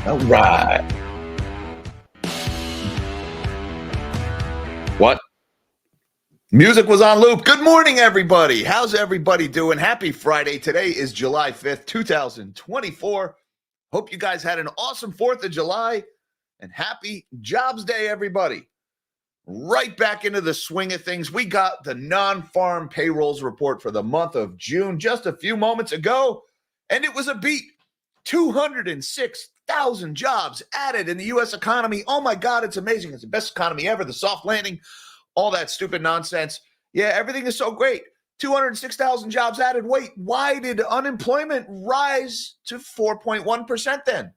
All right. What? Music was on loop. Good morning, everybody. How's everybody doing? Happy Friday. Today is July 5th, 2024. Hope you guys had an awesome 4th of July and happy Jobs Day, everybody. Right back into the swing of things. We got the non-farm payrolls report for the month of June just a few moments ago, and it was a beat. 206,000 jobs added in the U.S. economy. Oh my God, it's amazing. It's the best economy ever. The soft landing, all that stupid nonsense. Yeah, everything is so great. 206,000 jobs added. Wait, why did unemployment rise to 4.1% then?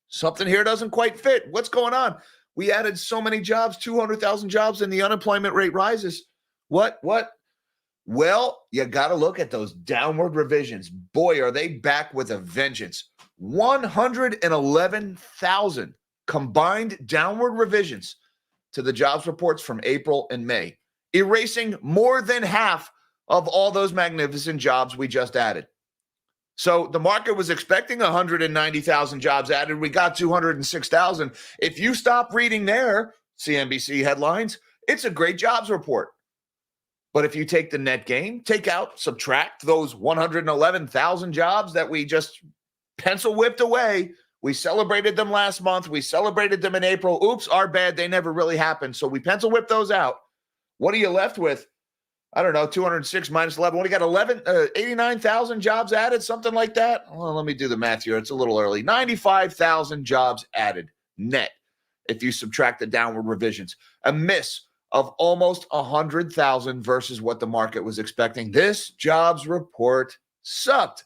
Something here doesn't quite fit. What's going on? We added so many jobs, 200,000 jobs, and the unemployment rate rises. What? Well, you got to look at those downward revisions. Boy, are they back with a vengeance. 111,000 combined downward revisions to the jobs reports from April and May, erasing more than half of all those magnificent jobs we just added. So the market was expecting 190,000 jobs added. We got 206,000. If you stop reading their CNBC headlines, it's a great jobs report. But if you take the net gain, subtract those 111,000 jobs that we just pencil whipped away. We celebrated them last month. We celebrated them in April. Oops, our bad. They never really happened. So we pencil whipped those out. What are you left with? I don't know, 206 minus 11. What do you got? 89,000 jobs added, something like that? Well, let me do the math here. It's a little early. 95,000 jobs added net if you subtract the downward revisions. A miss of almost 100,000 versus what the market was expecting. This jobs report sucked,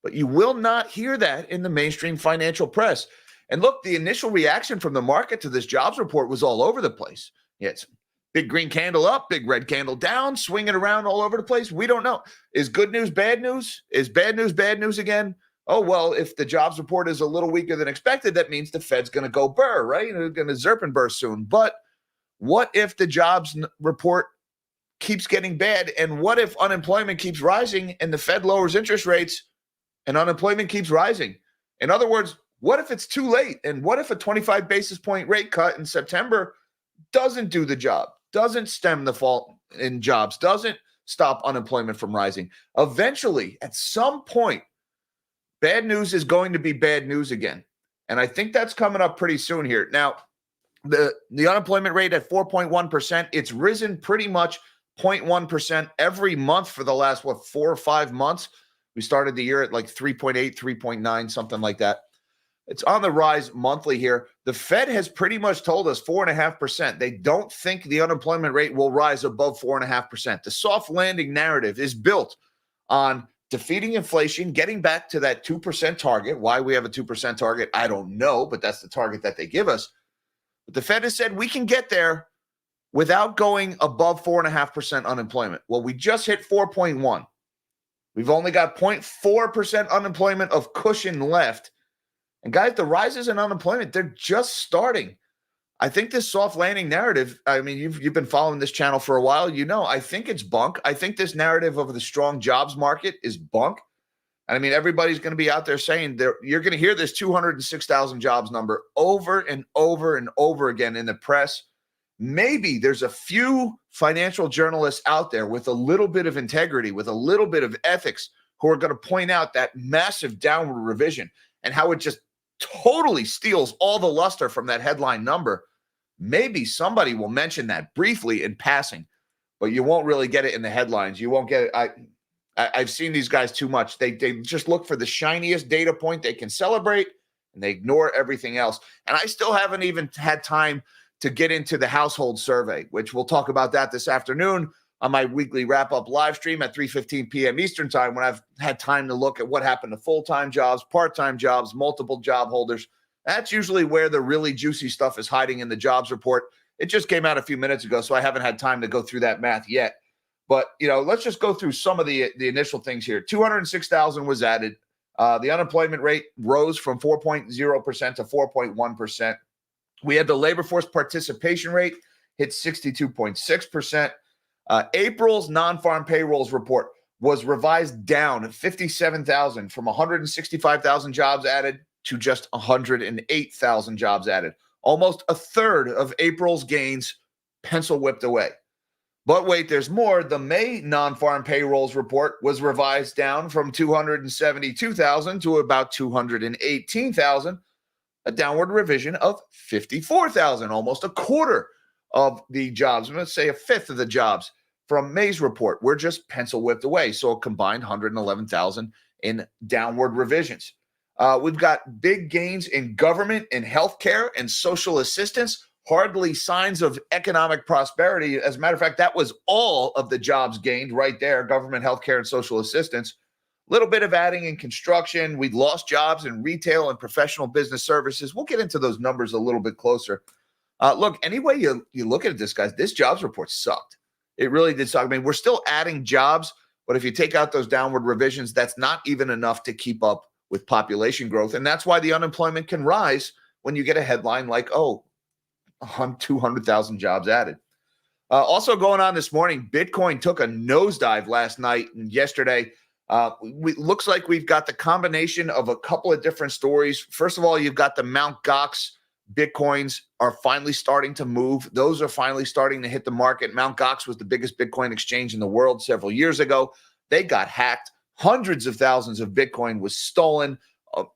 but you will not hear that in the mainstream financial press. And look, the initial reaction from the market to this jobs report was all over the place. Yeah, it's big green candle up, big red candle down, swinging around all over the place. We don't know. Is good news bad news? Is bad news again? Oh, well, if the jobs report is a little weaker than expected, that means the Fed's going to go burr, right? They're going to zerp and burr soon. But what if the jobs report keeps getting bad? And what if unemployment keeps rising and the Fed lowers interest rates and unemployment keeps rising? In other words, what if it's too late? And what if a 25 basis point rate cut in September doesn't do the job, doesn't stem the fall in jobs, doesn't stop unemployment from rising? Eventually, at some point, bad news is going to be bad news again. And I think that's coming up pretty soon here. Now, the unemployment rate at 4.1%, it's risen pretty much 0.1% every month for the last, 4 or 5 months. We started the year at like 3.8, 3.9, something like that. It's on the rise monthly here. The Fed has pretty much told us 4.5%. They don't think the unemployment rate will rise above 4.5%. The soft landing narrative is built on defeating inflation, getting back to that 2% target. Why we have a 2% target, I don't know, but that's the target that they give us. But the Fed has said we can get there without going above 4.5% unemployment. Well, we just hit 4.1. We've only got 0.4% unemployment of cushion left. And guys, the rises in unemployment, they're just starting. I think this soft landing narrative, I mean, you've been following this channel for a while. You know, I think it's bunk. I think this narrative of the strong jobs market is bunk. And I mean, everybody's going to be out there saying you're going to hear this 206,000 jobs number over and over and over again in the press. Maybe there's a few financial journalists out there with a little bit of integrity, with a little bit of ethics, who are going to point out that massive downward revision and how it just totally steals all the luster from that headline number. Maybe somebody will mention that briefly in passing, but you won't really get it in the headlines. You won't get it. I've seen these guys too much. They just look for the shiniest data point they can celebrate, and they ignore everything else. And I still haven't even had time to get into the household survey, which we'll talk about that this afternoon on my weekly wrap-up live stream at 3:15 p.m. Eastern time, when I've had time to look at what happened to full-time jobs, part-time jobs, multiple job holders. That's usually where the really juicy stuff is hiding in the jobs report. It just came out a few minutes ago, so I haven't had time to go through that math yet. But, you know, let's just go through some of the initial things here. 206,000 was added. The unemployment rate rose from 4.0% to 4.1%. We had the labor force participation rate hit 62.6%. April's non-farm payrolls report was revised down 57,000 from 165,000 jobs added to just 108,000 jobs added. Almost a third of April's gains pencil whipped away. But wait, there's more. The May non-farm payrolls report was revised down from 272,000 to about 218,000, a downward revision of 54,000, almost a quarter of the jobs. I'm going to say a fifth of the jobs from May's report were just pencil whipped away. So a combined 111,000 in downward revisions. We've got big gains in government and healthcare and social assistance. Hardly signs of economic prosperity. As a matter of fact, that was all of the jobs gained right there, government, healthcare, and social assistance. A little bit of adding in construction. We lost jobs in retail and professional business services. We'll get into those numbers a little bit closer. Look, any way you look at this, guys, this jobs report sucked. It really did suck. I mean, we're still adding jobs, but if you take out those downward revisions, that's not even enough to keep up with population growth. And that's why the unemployment can rise when you get a headline like, 200,000 jobs added. Also going on this morning, Bitcoin took a nosedive last night and yesterday. Looks like we've got the combination of a couple of different stories. First of all, you've got the Mt. Gox Bitcoins are finally starting to move. Those are finally starting to hit the market. Mt. Gox was the biggest Bitcoin exchange in the world several years ago. They got hacked. Hundreds of thousands of Bitcoin was stolen.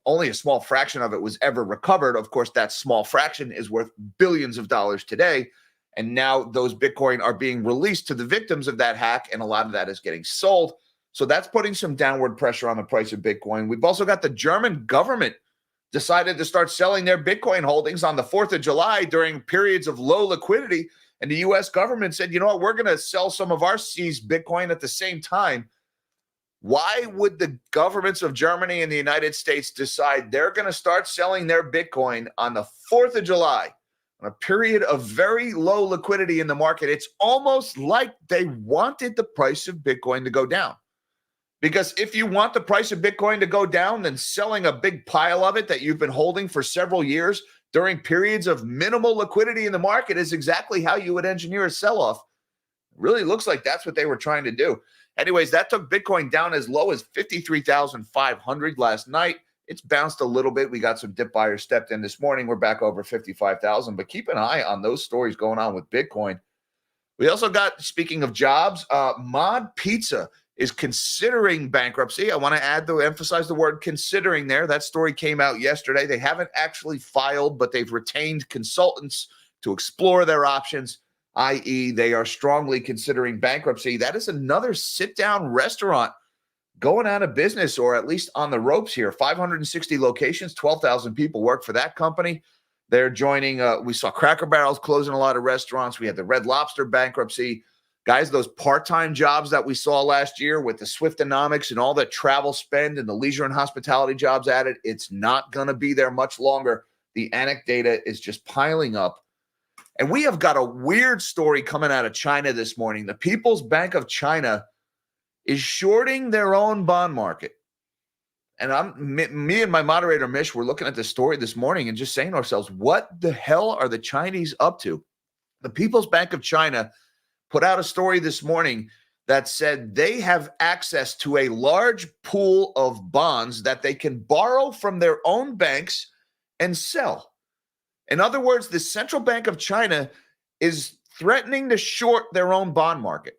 Only a small fraction of it was ever recovered. Of course, that small fraction is worth billions of dollars today. And now those Bitcoin are being released to the victims of that hack, and a lot of that is getting sold. So that's putting some downward pressure on the price of Bitcoin. We've also got the German government decided to start selling their Bitcoin holdings on the 4th of July during periods of low liquidity. And the U.S. government said, you know what, we're going to sell some of our seized Bitcoin at the same time. Why would the governments of Germany and the United States decide they're going to start selling their Bitcoin on the 4th of July, on a period of very low liquidity in the market? It's almost like they wanted the price of Bitcoin to go down. Because if you want the price of Bitcoin to go down, then selling a big pile of it that you've been holding for several years during periods of minimal liquidity in the market is exactly how you would engineer a sell-off. It really looks like that's what they were trying to do. Anyways, that took Bitcoin down as low as 53,500 last night. It's bounced a little bit. We got some dip buyers stepped in this morning. We're back over 55,000, but keep an eye on those stories going on with Bitcoin. We also got, speaking of jobs, Mod Pizza is considering bankruptcy. I want to emphasize the word considering there. That story came out yesterday. They haven't actually filed, but they've retained consultants to explore their options, i.e. they are strongly considering bankruptcy. That is another sit-down restaurant going out of business, or at least on the ropes here. 560 locations, 12,000 people work for that company. They're joining, we saw Cracker Barrel's closing a lot of restaurants. We had the Red Lobster bankruptcy. Guys, those part-time jobs that we saw last year with the Swiftonomics and all the travel spend and the leisure and hospitality jobs added, it's not going to be there much longer. The ANEC data is just piling up. And we have got a weird story coming out of China this morning. The People's Bank of China is shorting their own bond market. And me and my moderator, Mish, were looking at this story this morning and just saying to ourselves, what the hell are the Chinese up to? The People's Bank of China put out a story this morning that said they have access to a large pool of bonds that they can borrow from their own banks and sell. In other words, the Central Bank of China is threatening to short their own bond market.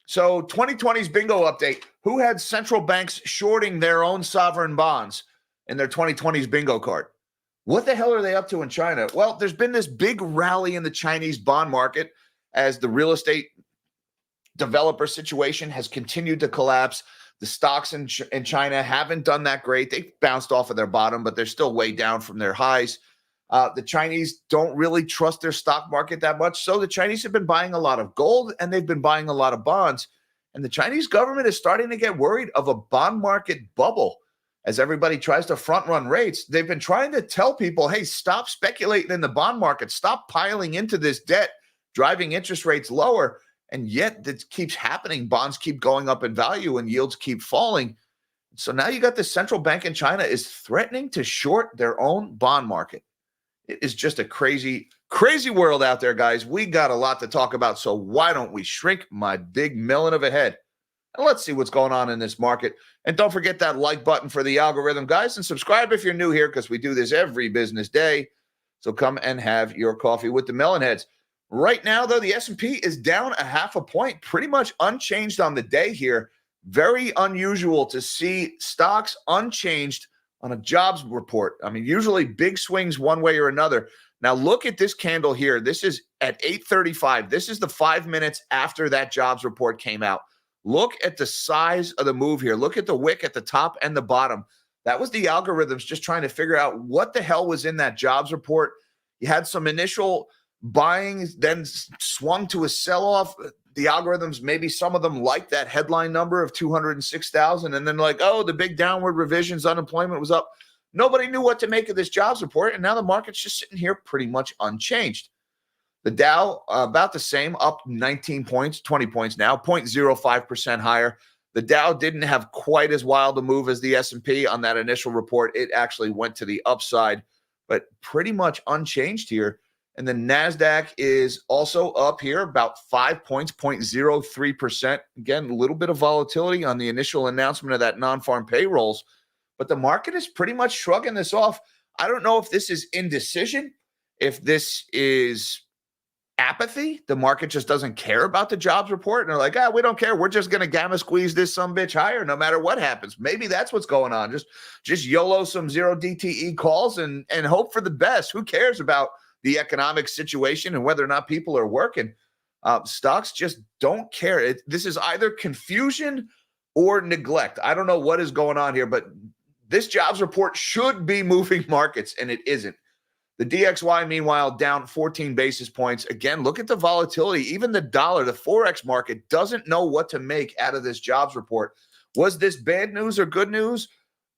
So 2020's bingo update. Who had central banks shorting their own sovereign bonds in their 2020's bingo card? What the hell are they up to in China? Well, there's been this big rally in the Chinese bond market as the real estate developer situation has continued to collapse. The stocks in China haven't done that great. They've bounced off of their bottom, but they're still way down from their highs. The Chinese don't really trust their stock market that much. So the Chinese have been buying a lot of gold and they've been buying a lot of bonds. And the Chinese government is starting to get worried of a bond market bubble as everybody tries to front run rates. They've been trying to tell people, hey, stop speculating in the bond market. Stop piling into this debt, driving interest rates lower. And yet this keeps happening. Bonds keep going up in value and yields keep falling. So now you got the central bank in China is threatening to short their own bond market. It is just a crazy, crazy world out there, guys. We got a lot to talk about, so why don't we shrink my big melon of a head? And let's see what's going on in this market. And don't forget that like button for the algorithm, guys, and subscribe if you're new here because we do this every business day. So come and have your coffee with the Melonheads. Right now, though, the S&P is down a half a point, pretty much unchanged on the day here. Very unusual to see stocks unchanged on a jobs report. I mean, usually big swings one way or another. Now, look at this candle here. This is at 8:35. This is the 5 minutes after that jobs report came out. Look at the size of the move here. Look at the wick at the top and the bottom. That was the algorithms just trying to figure out what the hell was in that jobs report. You had some initial buying, then swung to a sell-off. The algorithms, maybe some of them like that headline number of 206,000, and then like, oh, the big downward revisions, unemployment was up. Nobody knew what to make of this jobs report, and now the market's just sitting here pretty much unchanged. The Dow, about the same, up 19 points, 20 points now, 0.05% higher. The Dow didn't have quite as wild a move as the S&P on that initial report. It actually went to the upside, but pretty much unchanged here. And the NASDAQ is also up here about 5 points, 0.03%. Again, a little bit of volatility on the initial announcement of that non-farm payrolls, but the market is pretty much shrugging this off. I don't know if this is indecision, if this is apathy. The market just doesn't care about the jobs report. And they're like, we don't care. We're just going to gamma squeeze this sumbitch higher no matter what happens. Maybe that's what's going on. Just YOLO some zero DTE calls and hope for the best. Who cares about the economic situation and whether or not people are working? Stocks just don't care. This is either confusion or neglect. I don't know what is going on here, but this jobs report should be moving markets, and it isn't. The DXY, meanwhile, down 14 basis points. Again, look at the volatility. Even the dollar, the Forex market, doesn't know what to make out of this jobs report. Was this bad news or good news?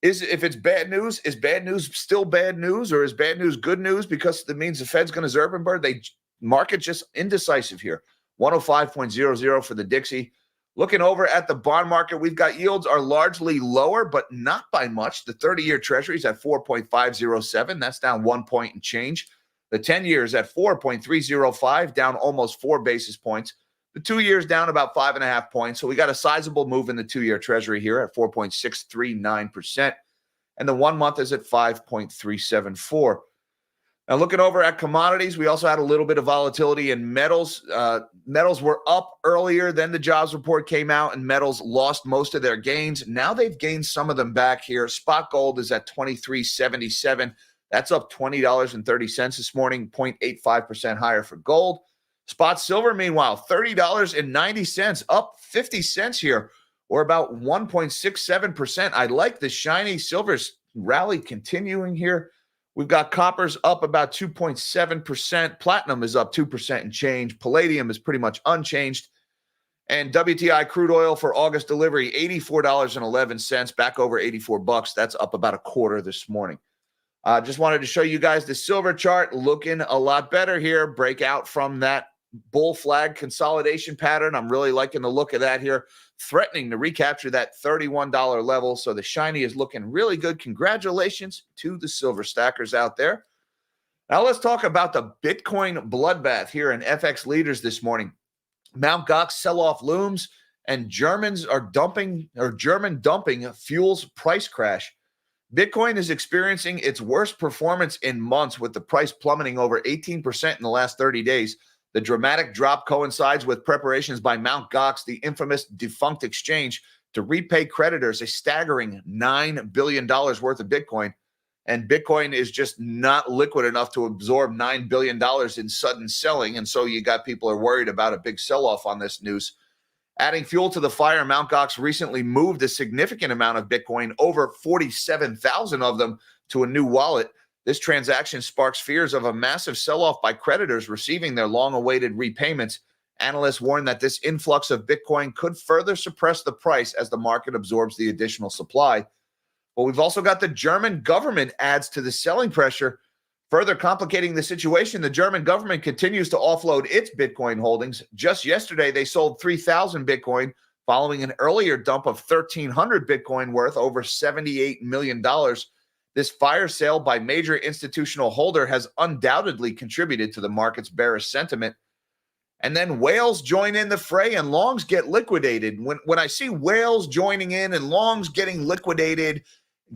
If it's bad news, is bad news still bad news, or is bad news good news because it means the Fed's going to Zerbenberg? The market just indecisive here. 105.00 for the Dixie. Looking over at the bond market, we've got yields are largely lower, but not by much. The 30-year Treasury is at 4.507. That's down 1 point and change. The 10-year is at 4.305, down almost 4 basis points. The 2-year is down about 5.5 points. So we got a sizable move in the 2-year Treasury here at 4.639%. And the 1 month is at 5.374. Now, looking over at commodities, we also had a little bit of volatility in metals. Metals were up earlier than the jobs report came out, and metals lost most of their gains. Now they've gained some of them back here. Spot gold is at $23.77. That's up $20.30 this morning, 0.85% higher for gold. Spot silver, meanwhile, $30.90, up 50 cents here, or about 1.67%. I like the shiny silver's rally continuing here. We've got copper's up about 2.7%. Platinum is up 2% and change. Palladium is pretty much unchanged. And WTI crude oil for August delivery, $84.11, back over $84. That's up about a quarter this morning. Just wanted to show you guys the silver chart looking a lot better here. Breakout from that bull flag consolidation pattern. I'm really liking the look of that here, threatening to recapture that $31 level. So the shiny is looking really good. Congratulations to the silver stackers out there. Now let's talk about the Bitcoin bloodbath here in FX leaders this morning. Mt. Gox sell-off looms, and German dumping fuels price crash. Bitcoin is experiencing its worst performance in months, with the price plummeting over 18% in the last 30 days. The dramatic drop coincides with preparations by Mt. Gox, the infamous defunct exchange, to repay creditors a staggering $9 billion worth of Bitcoin. And Bitcoin is just not liquid enough to absorb $9 billion in sudden selling. And so you got people are worried about a big sell-off on this news. Adding fuel to the fire, Mt. Gox recently moved a significant amount of Bitcoin, over 47,000 of them, to a new wallet. This transaction sparks fears of a massive sell-off by creditors receiving their long-awaited repayments. Analysts warn that this influx of Bitcoin could further suppress the price as the market absorbs the additional supply. But we've also got the German government adds to the selling pressure. Further complicating the situation, the German government continues to offload its Bitcoin holdings. Just yesterday, they sold 3,000 Bitcoin following an earlier dump of 1,300 Bitcoin worth over $78 million. This fire sale by major institutional holder has undoubtedly contributed to the market's bearish sentiment. And then whales join in the fray and longs get liquidated. When I see whales joining in and longs getting liquidated,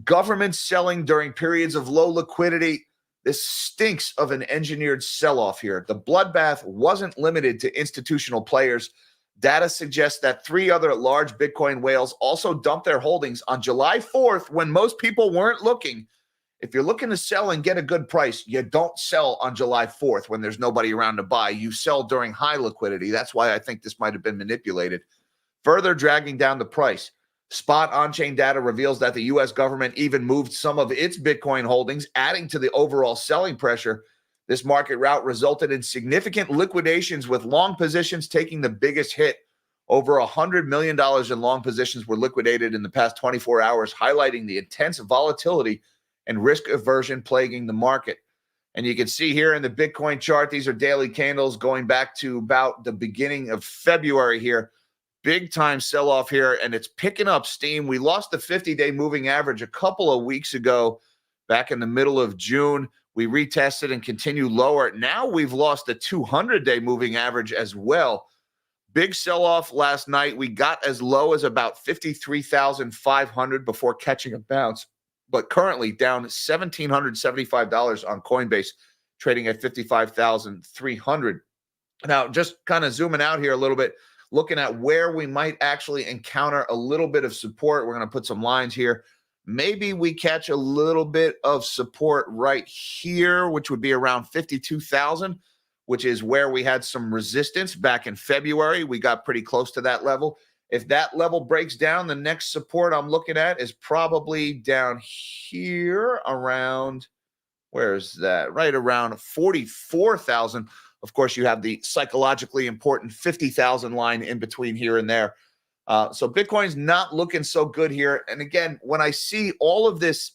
governments selling during periods of low liquidity, this stinks of an engineered sell-off here. The bloodbath wasn't limited to institutional players. Data suggests that 3 other large Bitcoin whales also dumped their holdings on July 4th when most people weren't looking. If you're looking to sell and get a good price, you don't sell on July 4th when there's nobody around to buy. You sell during high liquidity. That's why I think this might have been manipulated, further dragging down the price. Spot on-chain data reveals that the U.S. government even moved some of its Bitcoin holdings, adding to the overall selling pressure. This market rout resulted in significant liquidations, with long positions taking the biggest hit. Over $100 million in long positions were liquidated in the past 24 hours, highlighting the intense volatility and risk aversion plaguing the market. And you can see here in the Bitcoin chart, these are daily candles going back to about the beginning of February here. Big time sell-off here, and it's picking up steam. We lost the 50-day moving average a couple of weeks ago, back in the middle of June. We retested and continue lower. Now we've lost the 200-day moving average as well. Big sell-off last night. We got as low as about 53,500 before catching a bounce, but currently down $1,775 on Coinbase, trading at 55,300. Now, just kind of zooming out here a little bit, looking at where we might actually encounter a little bit of support. We're going to put some lines here. Maybe we catch a little bit of support right here, which would be around 52,000, which is where we had some resistance back in February. We got pretty close to that level. If that level breaks down, the next support I'm looking at is probably down here around, where is that? Right around 44,000. Of course, you have the psychologically important 50,000 line in between here and there. So Bitcoin's not looking so good here. And again, when I see all of this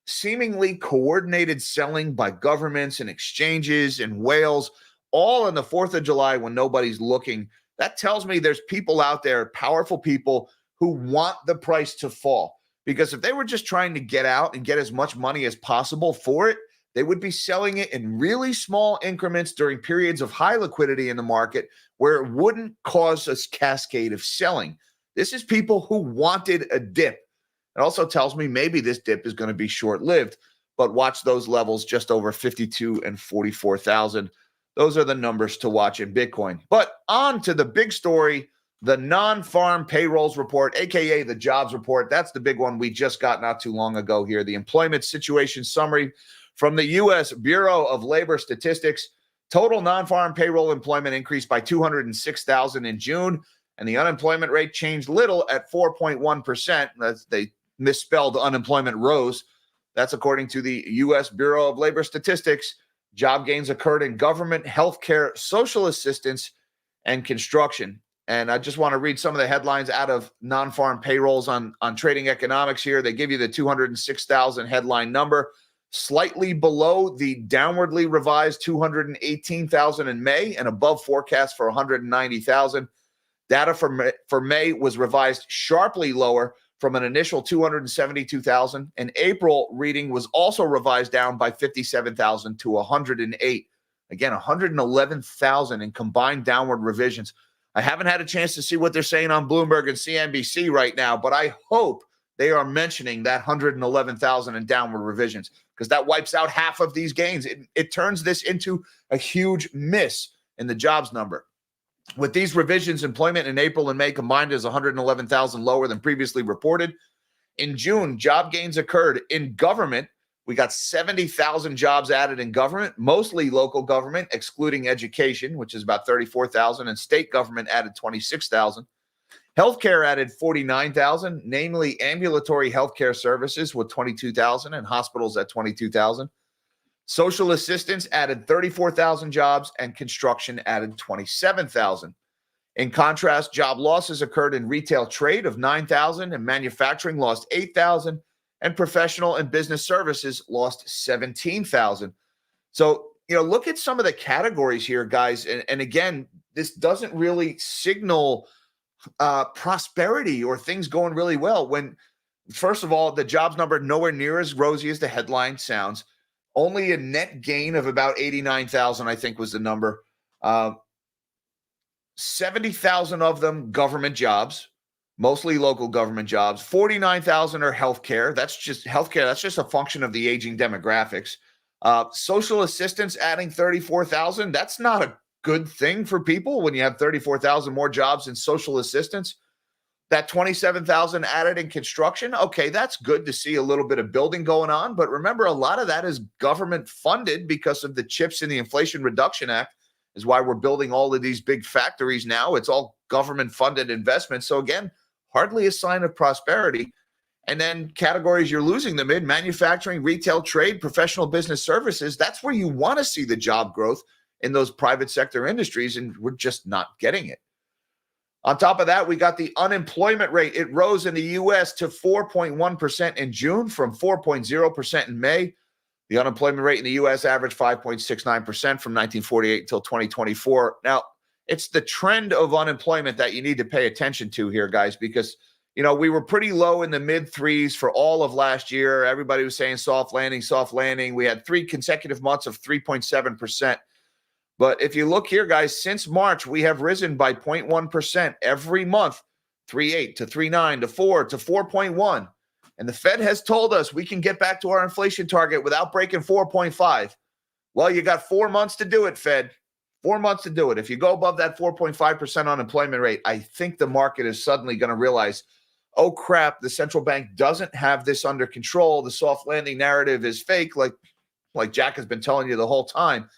seemingly coordinated selling by governments and exchanges and whales, all on the 4th of July when nobody's looking, that tells me there's people out there, powerful people, who want the price to fall. Because if they were just trying to get out and get as much money as possible for it, they would be selling it in really small increments during periods of high liquidity in the market where it wouldn't cause a cascade of selling. This is people who wanted a dip. It also tells me maybe this dip is going to be short-lived, but watch those levels just over 52 and 44,000. Those are the numbers to watch in Bitcoin. But on to the big story, the non-farm payrolls report, aka the jobs report. That's the big one we just got not too long ago here. The employment situation summary from the U.S. Bureau of Labor Statistics. Total non-farm payroll employment increased by 206,000 in June, and the unemployment rate changed little at 4.1%. They misspelled unemployment rose. That's according to the U.S. Bureau of Labor Statistics. Job gains occurred in government, healthcare, social assistance, and construction. And I just want to read some of the headlines out of non-farm payrolls on Trading Economics here. They give you the 206,000 headline number, slightly below the downwardly revised 218,000 in May and above forecast for 190,000. Data for May was revised sharply lower from an initial 272,000. And April reading was also revised down by 57,000 to 108. Again, 111,000 in combined downward revisions. I haven't had a chance to see what they're saying on Bloomberg and CNBC right now, but I hope they are mentioning that 111,000 in downward revisions, because that wipes out half of these gains. It turns this into a huge miss in the jobs number. With these revisions, employment in April and May combined is 111,000 lower than previously reported. In June, job gains occurred in government. We got 70,000 jobs added in government, mostly local government, excluding education, which is about 34,000, and state government added 26,000. Healthcare added 49,000, namely ambulatory healthcare services with 22,000 and hospitals at 22,000. Social assistance added 34,000 jobs, and construction added 27,000. In contrast, job losses occurred in retail trade of 9,000, and manufacturing lost 8,000, and professional and business services lost 17,000. So, look at some of the categories here, guys. And again, this doesn't really signal prosperity or things going really well when, first of all, the jobs number nowhere near as rosy as the headline sounds. Only a net gain of about 89,000, I think, was the number. 70,000 of them government jobs, mostly local government jobs. 49,000 are healthcare. That's just healthcare. That's just a function of the aging demographics. Social assistance adding 34,000. That's not a good thing for people when you have 34,000 more jobs in social assistance. That 27,000 added in construction. Okay, that's good to see a little bit of building going on. But remember, a lot of that is government funded because of the chips in the Inflation Reduction Act, is why we're building all of these big factories now. It's all government funded investments. So again, hardly a sign of prosperity. And then categories you're losing them in: manufacturing, retail, trade, professional business services. That's where you want to see the job growth in those private sector industries, and we're just not getting it. On top of that, we got the unemployment rate. It rose in the U.S. to 4.1% in June from 4.0% in May. The unemployment rate in the U.S. averaged 5.69% from 1948 until 2024. Now, it's the trend of unemployment that you need to pay attention to here, guys, because, we were pretty low in the mid threes for all of last year. Everybody was saying soft landing, soft landing. We had 3 consecutive months of 3.7%. But if you look here, guys, since March, we have risen by 0.1% every month, 3.8 to 3.9 to 4 to 4.1. And the Fed has told us we can get back to our inflation target without breaking 4.5. Well, you got 4 months to do it, Fed. 4 months to do it. If you go above that 4.5% unemployment rate, I think the market is suddenly going to realize, oh, crap, the central bank doesn't have this under control. The soft landing narrative is fake, like Jack has been telling you the whole time.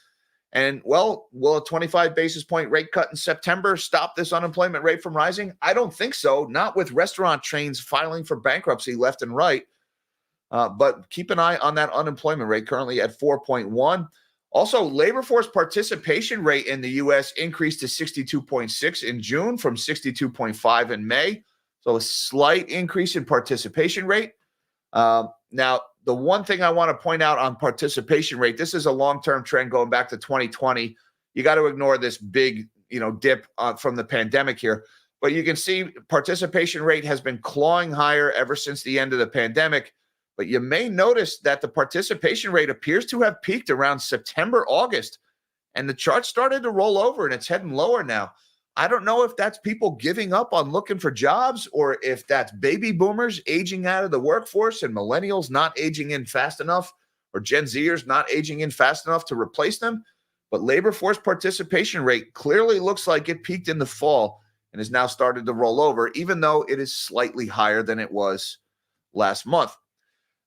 And, well, will a 25 basis point rate cut in September stop this unemployment rate from rising? I don't think so. Not with restaurant chains filing for bankruptcy left and right. But keep an eye on that unemployment rate, currently at 4.1. Also, labor force participation rate in the U.S. increased to 62.6 in June from 62.5 in May. So a slight increase in participation rate. Now, the one thing I want to point out on participation rate, this is a long-term trend going back to 2020. You got to ignore this big, dip from the pandemic here. But you can see participation rate has been clawing higher ever since the end of the pandemic. But you may notice that the participation rate appears to have peaked around September, August, and the chart started to roll over and it's heading lower now. I don't know if that's people giving up on looking for jobs, or if that's baby boomers aging out of the workforce and millennials not aging in fast enough, or Gen Zers not aging in fast enough to replace them. But labor force participation rate clearly looks like it peaked in the fall and has now started to roll over, even though it is slightly higher than it was last month.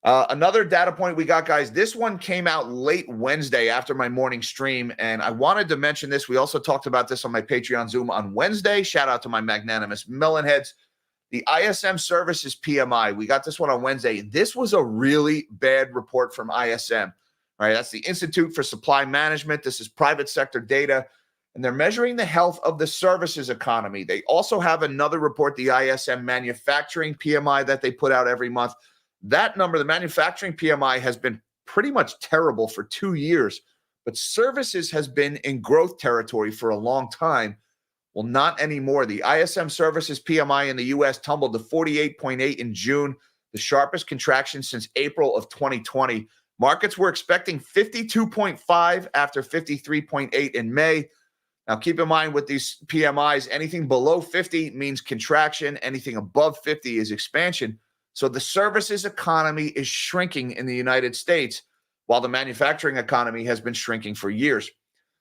Another data point we got, guys, this one came out late Wednesday after my morning stream, and I wanted to mention this. We also talked about this on my Patreon Zoom on Wednesday. Shout out to my magnanimous melonheads. The ISM Services PMI, we got this one on Wednesday. This was a really bad report from ISM. All right, that's the Institute for Supply Management. This is private sector data, and they're measuring the health of the services economy. They also have another report, the ISM Manufacturing PMI, that they put out every month. That number, the manufacturing PMI, has been pretty much terrible for 2 years, but services has been in growth territory for a long time. Well, not anymore. The ISM Services PMI in the U.S. tumbled to 48.8 in June, the sharpest contraction since April of 2020. Markets were expecting 52.5 after 53.8 in May. Now, keep in mind with these PMIs, anything below 50 means contraction. Anything above 50 is expansion. So the services economy is shrinking in the United States, while the manufacturing economy has been shrinking for years.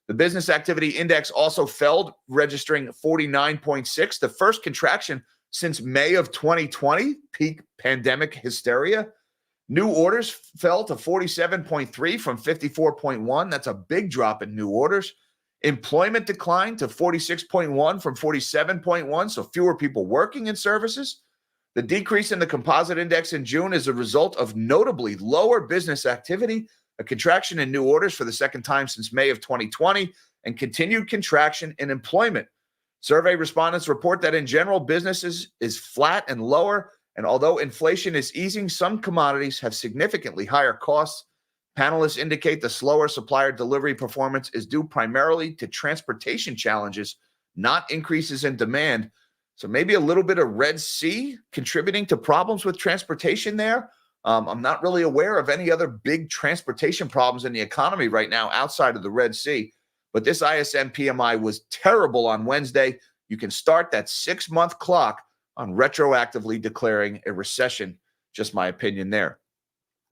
The business activity index also fell, registering 49.6, the first contraction since May of 2020, peak pandemic hysteria. New orders fell to 47.3 from 54.1. That's a big drop in new orders. Employment declined to 46.1 from 47.1, so fewer people working in services. The decrease in the composite index in June is a result of notably lower business activity, a contraction in new orders for the second time since May of 2020, and continued contraction in employment. Survey respondents report that in general, businesses is flat and lower, and although inflation is easing, some commodities have significantly higher costs. Panelists indicate the slower supplier delivery performance is due primarily to transportation challenges, not increases in demand. So maybe a little bit of Red Sea contributing to problems with transportation there. I'm not really aware of any other big transportation problems in the economy right now outside of the Red Sea. But this ISM PMI was terrible on Wednesday. You can start that 6-month clock on retroactively declaring a recession. Just my opinion there.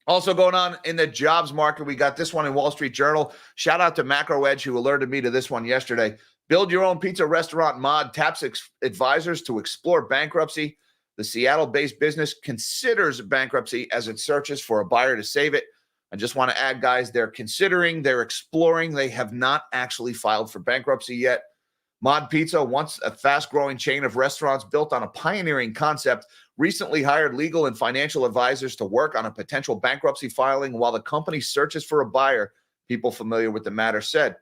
Also going on in the jobs market, we got this one in Wall Street Journal. Shout out to Macro Edge, who alerted me to this one yesterday. Build your own pizza restaurant mod taps advisors to explore bankruptcy. The Seattle-based business considers bankruptcy as it searches for a buyer to save it. I just want to add, guys, they're considering, they're exploring. They have not actually filed for bankruptcy yet. Mod Pizza, once a fast-growing chain of restaurants built on a pioneering concept, recently hired legal and financial advisors to work on a potential bankruptcy filing while the company searches for a buyer, people familiar with the matter said.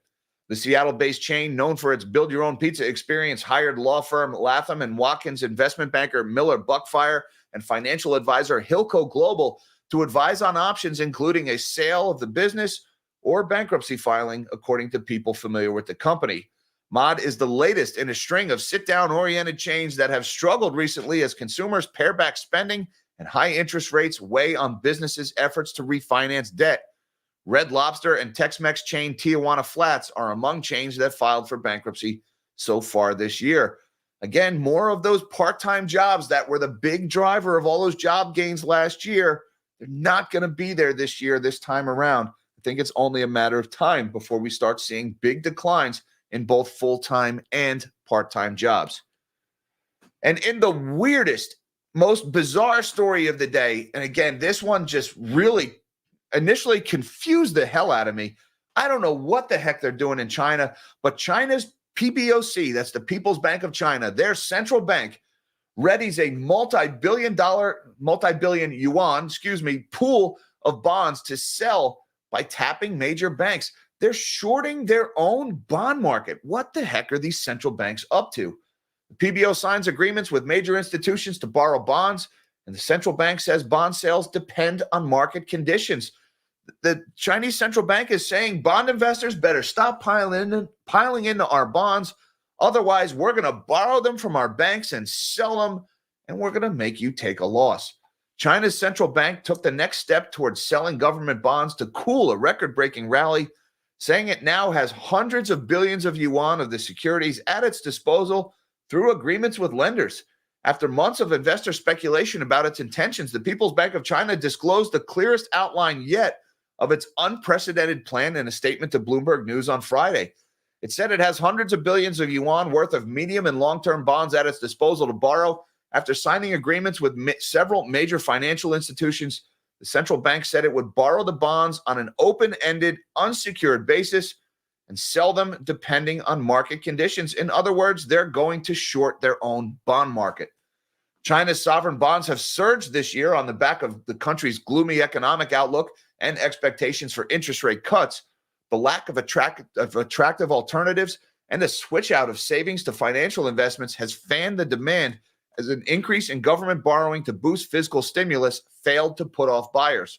The Seattle-based chain, known for its build-your-own-pizza experience, hired law firm Latham & Watkins, investment banker Miller Buckfire, and financial advisor Hilco Global to advise on options, including a sale of the business or bankruptcy filing, according to people familiar with the company. Mod is the latest in a string of sit-down-oriented chains that have struggled recently as consumers pare back spending and high interest rates weigh on businesses' efforts to refinance debt. Red Lobster and Tex-Mex chain Tijuana Flats are among chains that filed for bankruptcy so far this year. Again, more of those part-time jobs that were the big driver of all those job gains last year, they're not going to be there this year, this time around. I think it's only a matter of time before we start seeing big declines in both full-time and part-time jobs. And in the weirdest, most bizarre story of the day, and again, this one just really initially confused the hell out of me. I don't know what the heck they're doing in China, but China's PBOC, that's the People's Bank of China, their central bank, readies a multi-billion yuan, pool of bonds to sell by tapping major banks. They're shorting their own bond market. What the heck are these central banks up to? The PBO signs agreements with major institutions to borrow bonds, and the central bank says bond sales depend on market conditions. The Chinese central bank is saying bond investors better stop piling into our bonds. Otherwise, we're going to borrow them from our banks and sell them, and we're going to make you take a loss. China's central bank took the next step towards selling government bonds to cool a record-breaking rally, saying it now has hundreds of billions of yuan of the securities at its disposal through agreements with lenders. After months of investor speculation about its intentions, the People's Bank of China disclosed the clearest outline yet of its unprecedented plan in a statement to Bloomberg News on Friday. It said it has hundreds of billions of yuan worth of medium and long-term bonds at its disposal to borrow. After signing agreements with several major financial institutions, the central bank said it would borrow the bonds on an open-ended, unsecured basis and sell them depending on market conditions. In other words, they're going to short their own bond market. China's sovereign bonds have surged this year on the back of the country's gloomy economic outlook and expectations for interest rate cuts. The lack of attractive alternatives and a switch out of savings to financial investments has fanned the demand as an increase in government borrowing to boost fiscal stimulus failed to put off buyers.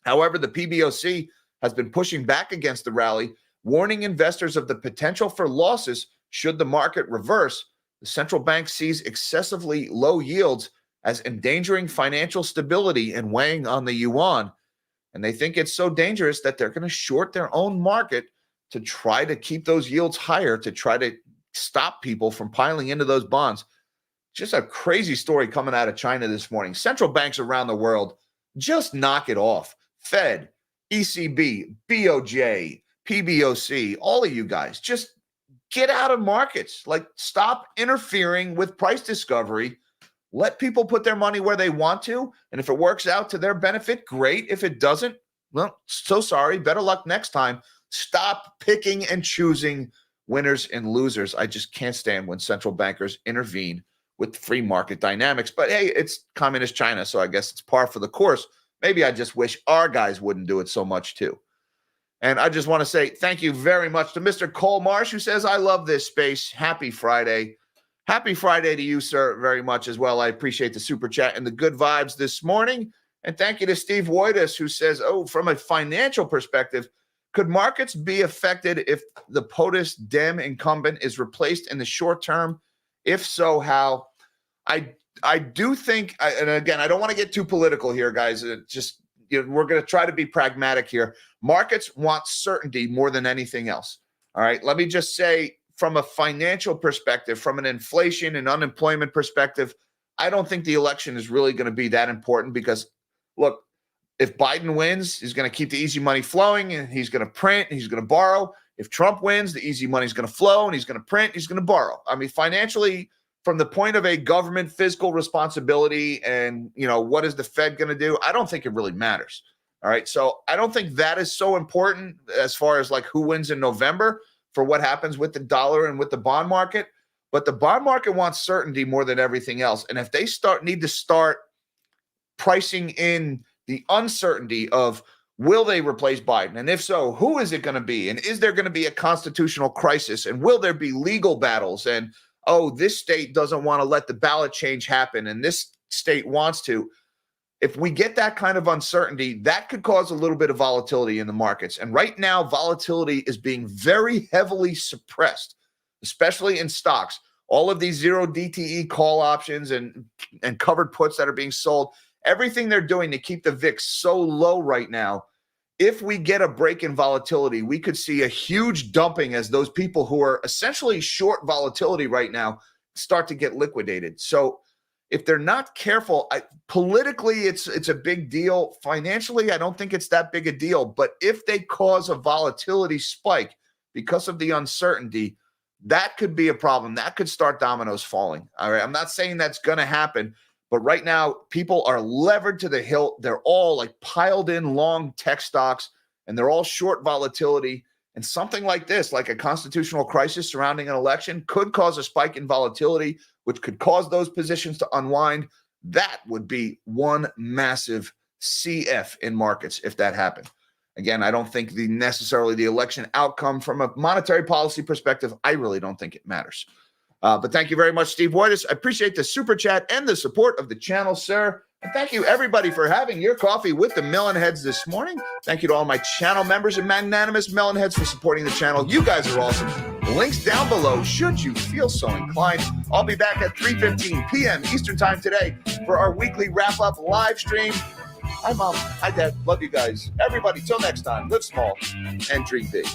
However, the PBOC has been pushing back against the rally, warning investors of the potential for losses should the market reverse. The central bank sees excessively low yields as endangering financial stability and weighing on the yuan. And they think it's so dangerous that they're going to short their own market to try to keep those yields higher, to try to stop people from piling into those bonds. Just a crazy story coming out of China this morning. Central banks around the world, just knock it off. Fed, ECB, BOJ, PBOC, all of you guys, just get out of markets. Like, stop interfering with price discovery. Let people put their money where they want to. And if it works out to their benefit, great. If it doesn't, well, so sorry. Better luck next time. Stop picking and choosing winners and losers. I just can't stand when central bankers intervene with free market dynamics. But hey, it's communist China, so I guess it's par for the course. Maybe I just wish our guys wouldn't do it so much too. And I just want to say thank you very much to Mr. Cole Marsh, who says, I love this space. Happy Friday. Happy Friday to you, sir, very much as well. I appreciate the super chat and the good vibes this morning. And thank you to Steve Woitas, who says, from a financial perspective, could markets be affected if the POTUS Dem incumbent is replaced in the short term? If so, how? I do think, and again, I don't want to get too political here, guys. We're going to try to be pragmatic here. Markets want certainty more than anything else. All right. Let me just say, from a financial perspective, from an inflation and unemployment perspective, I don't think the election is really going to be that important because, look, if Biden wins, he's going to keep the easy money flowing and he's going to print and he's going to borrow. If Trump wins, the easy money is going to flow and he's going to print, he's going to borrow. I mean, financially, from the point of a government fiscal responsibility and, what is the Fed going to do? I don't think it really matters. All right. So I don't think that is so important as far as like who wins in November for what happens with the dollar and with the bond market. But the bond market wants certainty more than everything else. And if they need to start pricing in the uncertainty of will they replace Biden? And if so, who is it going to be? And is there going to be a constitutional crisis? And will there be legal battles? And, this state doesn't want to let the ballot change happen and this state wants to. If we get that kind of uncertainty, that could cause a little bit of volatility in the markets. And right now, volatility is being very heavily suppressed, especially in stocks. All of these zero DTE call options and covered puts that are being sold, everything they're doing to keep the VIX so low right now. If we get a break in volatility, we could see a huge dumping as those people who are essentially short volatility right now start to get liquidated. So if they're not careful, politically, it's a big deal. Financially, I don't think it's that big a deal. But if they cause a volatility spike because of the uncertainty, that could be a problem. That could start dominoes falling. All right. I'm not saying that's going to happen, but right now people are levered to the hilt. They're all like piled in long tech stocks and they're all short volatility. And something like this, like a constitutional crisis surrounding an election, could cause a spike in volatility, which could cause those positions to unwind. That would be one massive CF in markets if that happened. Again, I don't think necessarily the election outcome from a monetary policy perspective, I really don't think it matters. But thank you very much, Steve Woitis. I appreciate the super chat and the support of the channel, sir. And thank you, everybody, for having your coffee with the Melonheads this morning. Thank you to all my channel members and magnanimous Melonheads for supporting the channel. You guys are awesome. Links down below, should you feel so inclined. I'll be back at 3:15 p.m. Eastern Time today for our weekly wrap-up live stream. Hi, Mom. Hi, Dad. Love you guys. Everybody, till next time, live small and dream big.